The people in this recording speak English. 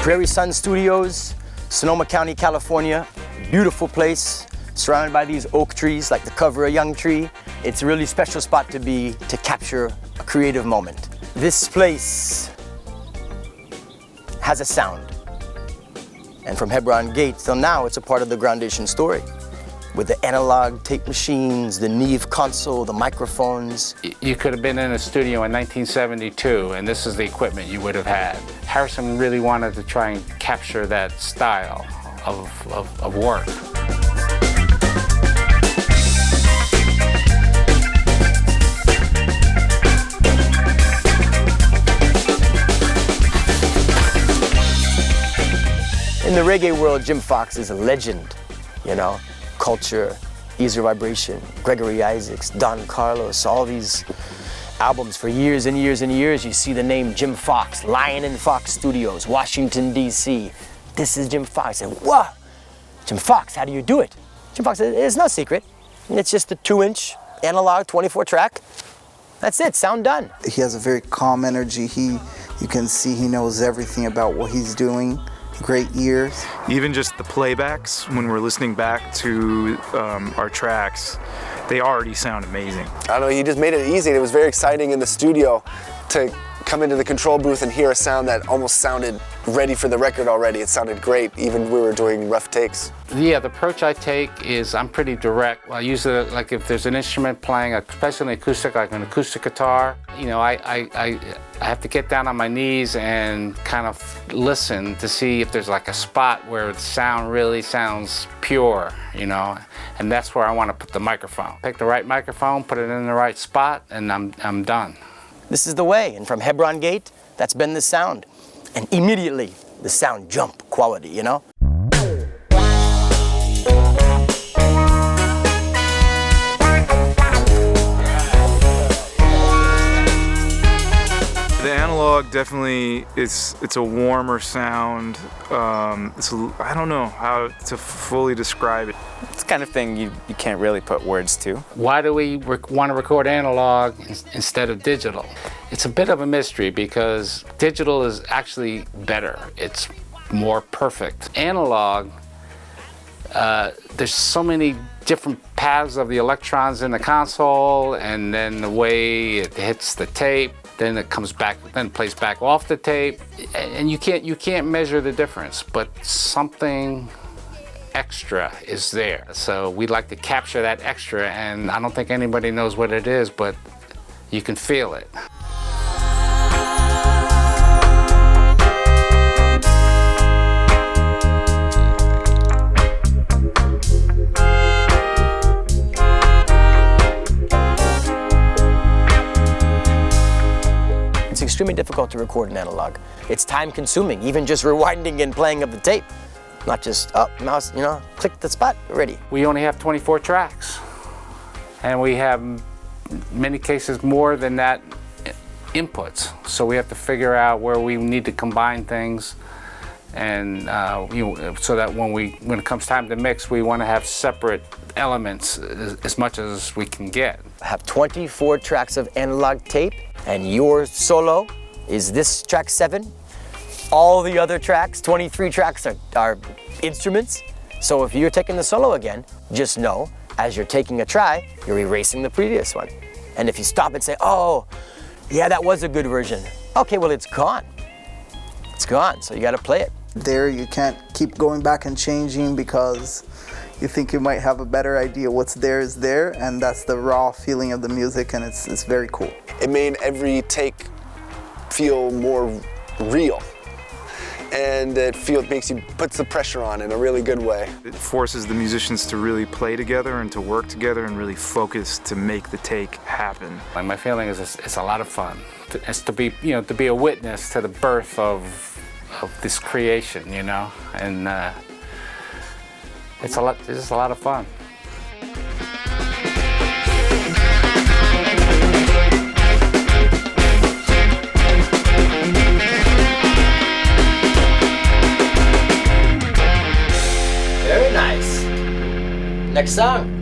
Prairie Sun Studios, Sonoma County, California. Beautiful place, surrounded by these oak trees, like the cover of a young tree. It's a really special spot to be, to capture a creative moment. This place has a sound. And from Hebron Gate till now, it's a part of the Groundation story. With the analog tape machines, the Neve console, the microphones. You could have been in a studio in 1972, and this is the equipment you would have had. Harrison really wanted to try and capture that style of work. In the reggae world, Jim Fox is a legend, you know? Culture, Easier Vibration, Gregory Isaacs, Don Carlos, all these albums for years and years and years. You see the name Jim Fox, Lion and Fox Studios, Washington, D.C. This is Jim Fox. And whoa, Jim Fox, how do you do it? Jim Fox, it's no secret. It's just a 2-inch analog 24 track. That's it, sound done. He has a very calm energy. You can see he knows everything about what he's doing. Great ears. Even just the playbacks, when we're listening back to our tracks, they already sound amazing. I don't know, he just made it easy. It was very exciting in the studio to come into the control booth and hear a sound that almost sounded ready for the record already. It sounded great, even when we were doing rough takes. Yeah, the approach I take is I'm pretty direct. I use it like if there's an instrument playing, especially an acoustic, like an acoustic guitar, you know, I have to get down on my knees and kind of listen to see if there's like a spot where the sound really sounds pure, you know, and that's where I want to put the microphone. Pick the right microphone, put it in the right spot, and I'm done. This is the way, and from Hebron Gate, that's been the sound. And immediately, the sound jump quality, you know? The analog definitely it's a warmer sound. I don't know how to fully describe it. It's the kind of thing you can't really put words to. Why do we want to record analog instead of digital? It's a bit of a mystery because digital is actually better. It's more perfect. Analog, there's so many different paths of the electrons in the console, and then the way it hits the tape, then it comes back, then plays back off the tape, and you can't measure the difference, but something extra is there. So we'd like to capture that extra, and I don't think anybody knows what it is, but you can feel it. It's extremely difficult to record in analog. It's time consuming, even just rewinding and playing of the tape. Not just up, mouse, you know, click the spot, ready. We only have 24 tracks, and we have, in many cases, more than that inputs. So we have to figure out where we need to combine things, and so that when it comes time to mix, we want to have separate elements as much as we can get. I have 24 tracks of analog tape, and your solo is this track 7. All the other tracks, 23 tracks, are instruments. So if you're taking the solo again, just know, as you're taking a try, you're erasing the previous one. And if you stop and say, oh, yeah, that was a good version. Okay, well, it's gone. It's gone, so you gotta play it. There, you can't keep going back and changing because you think you might have a better idea. What's there is there, and that's the raw feeling of the music, and it's very cool. It made every take feel more real. And puts the pressure on in a really good way. It forces the musicians to really play together and to work together and really focus to make the take happen. Like, my feeling is it's a lot of fun. It's to be a witness to the birth of this creation, you know, and it's just a lot of fun. Very nice. Next song.